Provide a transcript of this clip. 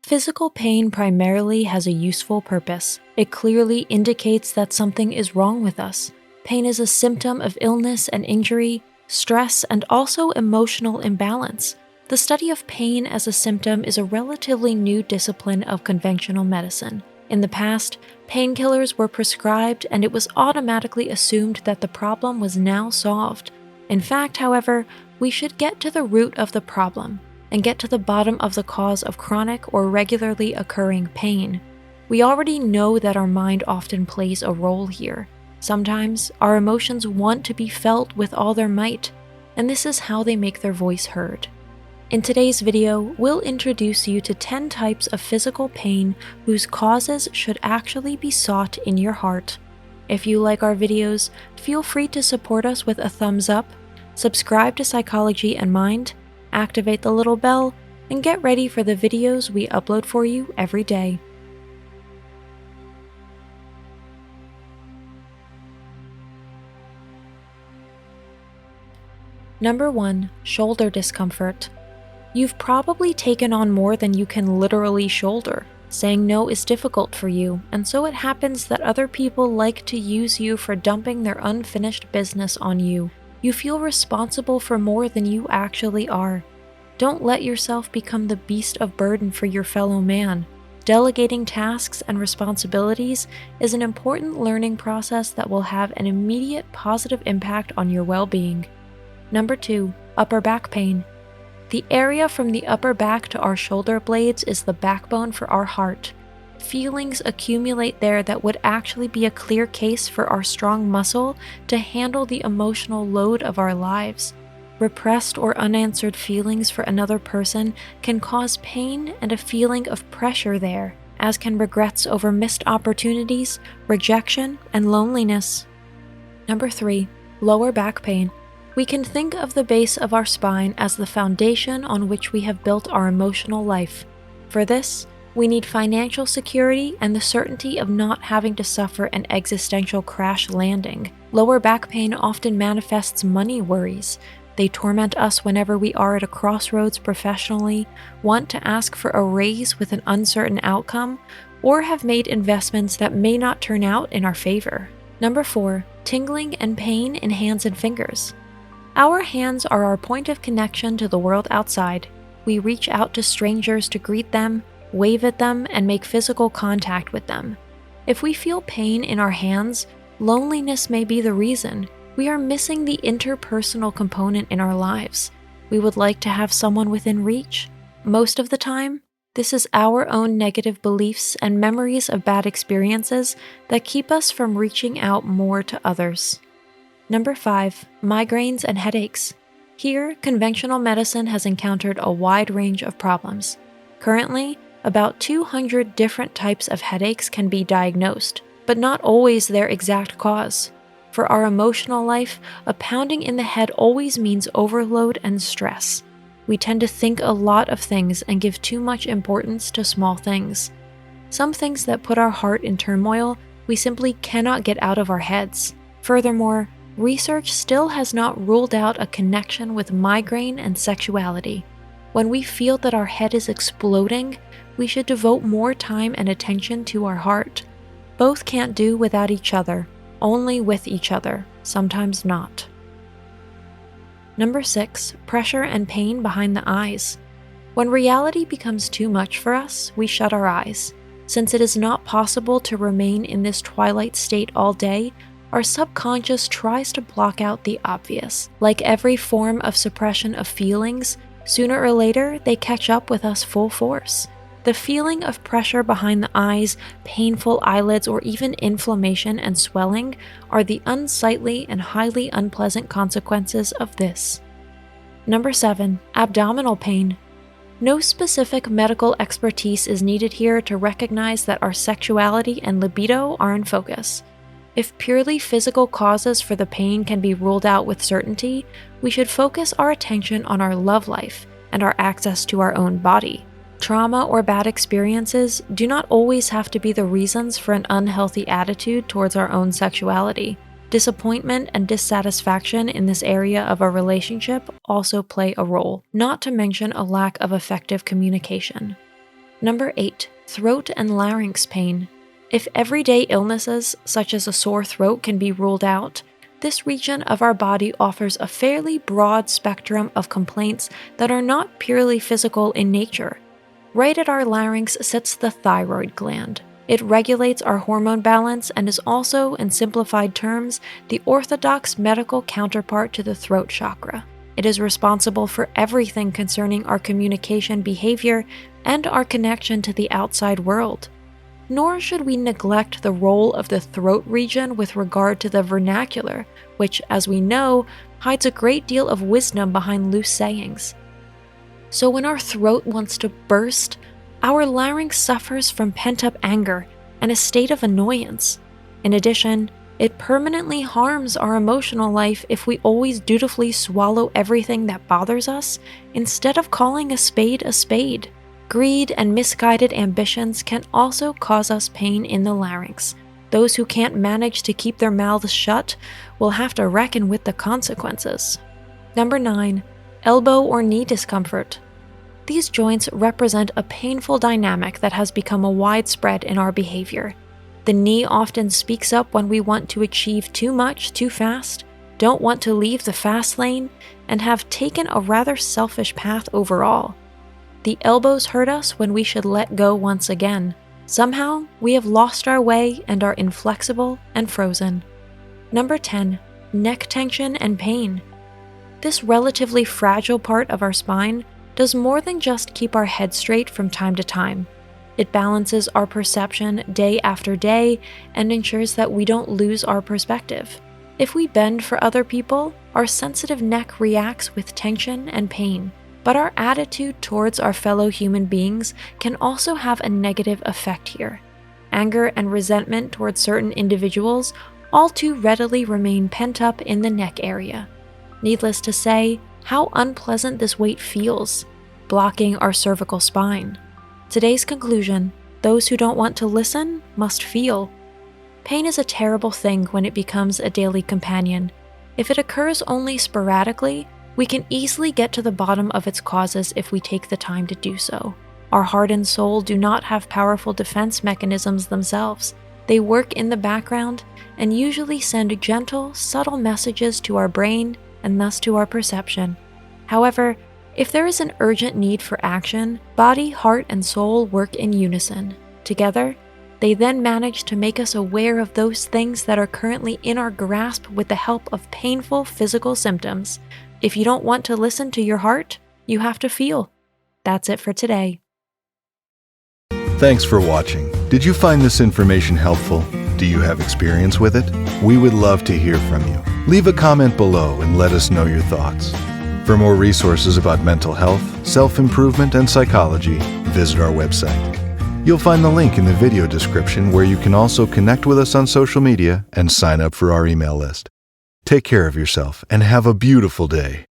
Physical pain primarily has a useful purpose. It clearly indicates that something is wrong with us. Pain is a symptom of illness and injury, stress, and also emotional imbalance. The study of pain as a symptom is a relatively new discipline of conventional medicine. In the past, painkillers were prescribed and it was automatically assumed that the problem was now solved. In fact, however, we should get to the root of the problem and get to the bottom of the cause of chronic or regularly occurring pain. We already know that our mind often plays a role here. Sometimes, our emotions want to be felt with all their might, and this is how they make their voice heard. In today's video, we'll introduce you to 10 types of physical pain whose causes should actually be sought in your heart. If you like our videos, feel free to support us with a thumbs up, subscribe to Psychology and Mind, activate the little bell, and get ready for the videos we upload for you every day. Number 1. Shoulder discomfort. You've probably taken on more than you can literally shoulder. Saying no is difficult for you, and so it happens that other people like to use you for dumping their unfinished business on you. You feel responsible for more than you actually are. Don't let yourself become the beast of burden for your fellow man. Delegating tasks and responsibilities is an important learning process that will have an immediate positive impact on your well-being. Number 2. Upper back pain. The area from the upper back to our shoulder blades is the backbone for our heart. Feelings accumulate there that would actually be a clear case for our strong muscle to handle the emotional load of our lives. Repressed or unanswered feelings for another person can cause pain and a feeling of pressure there, as can regrets over missed opportunities, rejection, and loneliness. Number 3. Lower back pain. We can think of the base of our spine as the foundation on which we have built our emotional life. For this, we need financial security and the certainty of not having to suffer an existential crash landing. Lower back pain often manifests money worries. They torment us whenever we are at a crossroads professionally, want to ask for a raise with an uncertain outcome, or have made investments that may not turn out in our favor. Number 4. Tingling and pain in hands and fingers. Our hands are our point of connection to the world outside. We reach out to strangers to greet them, wave at them, and make physical contact with them. If we feel pain in our hands, loneliness may be the reason. We are missing the interpersonal component in our lives. We would like to have someone within reach. Most of the time, this is our own negative beliefs and memories of bad experiences that keep us from reaching out more to others. Number 5. Migraines and headaches. Here, conventional medicine has encountered a wide range of problems. Currently, about 200 different types of headaches can be diagnosed, but not always their exact cause. For our emotional life, a pounding in the head always means overload and stress. We tend to think a lot of things and give too much importance to small things. Some things that put our heart in turmoil, we simply cannot get out of our heads. Furthermore, research still has not ruled out a connection with migraine and sexuality. When we feel that our head is exploding, we should devote more time and attention to our heart. Both can't do without each other. Only with each other, sometimes not. Number 6. Pressure and pain behind the eyes. When reality becomes too much for us, we shut our eyes. Since it is not possible to remain in this twilight state all day, our subconscious tries to block out the obvious. Like every form of suppression of feelings, sooner or later they catch up with us full force. The feeling of pressure behind the eyes, painful eyelids, or even inflammation and swelling are the unsightly and highly unpleasant consequences of this. Number 7. Abdominal pain. No specific medical expertise is needed here to recognize that our sexuality and libido are in focus. If purely physical causes for the pain can be ruled out with certainty, we should focus our attention on our love life and our access to our own body. Trauma or bad experiences do not always have to be the reasons for an unhealthy attitude towards our own sexuality. Disappointment and dissatisfaction in this area of a relationship also play a role, not to mention a lack of effective communication. Number 8. Throat and larynx pain. If everyday illnesses, such as a sore throat, can be ruled out, this region of our body offers a fairly broad spectrum of complaints that are not purely physical in nature. Right at our larynx sits the thyroid gland. It regulates our hormone balance and is also, in simplified terms, the orthodox medical counterpart to the throat chakra. It is responsible for everything concerning our communication behavior and our connection to the outside world. Nor should we neglect the role of the throat region with regard to the vernacular, which, as we know, hides a great deal of wisdom behind loose sayings. So when our throat wants to burst, our larynx suffers from pent-up anger and a state of annoyance. In addition, it permanently harms our emotional life if we always dutifully swallow everything that bothers us instead of calling a spade a spade. Greed and misguided ambitions can also cause us pain in the larynx. Those who can't manage to keep their mouths shut will have to reckon with the consequences. Number 9. Elbow or knee discomfort. These joints represent a painful dynamic that has become a widespread in our behavior. The knee often speaks up when we want to achieve too much too fast, don't want to leave the fast lane, and have taken a rather selfish path overall. The elbows hurt us when we should let go once again. Somehow, we have lost our way and are inflexible and frozen. Number 10. Neck tension and pain. This relatively fragile part of our spine does more than just keep our head straight from time to time. It balances our perception day after day and ensures that we don't lose our perspective. If we bend for other people, our sensitive neck reacts with tension and pain. But our attitude towards our fellow human beings can also have a negative effect here. Anger and resentment towards certain individuals all too readily remain pent up in the neck area. Needless to say, how unpleasant this weight feels, blocking our cervical spine. Today's conclusion: those who don't want to listen must feel. Pain is a terrible thing when it becomes a daily companion. If it occurs only sporadically, we can easily get to the bottom of its causes if we take the time to do so. Our heart and soul do not have powerful defense mechanisms themselves. They work in the background and usually send gentle, subtle messages to our brain and thus to our perception. However, if there is an urgent need for action, body, heart, and soul work in unison. Together, they then manage to make us aware of those things that are currently in our grasp with the help of painful physical symptoms. If you don't want to listen to your heart, you have to feel. That's it for today. Thanks for watching. Did you find this information helpful? Do you have experience with it? We would love to hear from you. Leave a comment below and let us know your thoughts. For more resources about mental health, self-improvement, and psychology, visit our website. You'll find the link in the video description where you can also connect with us on social media and sign up for our email list. Take care of yourself and have a beautiful day.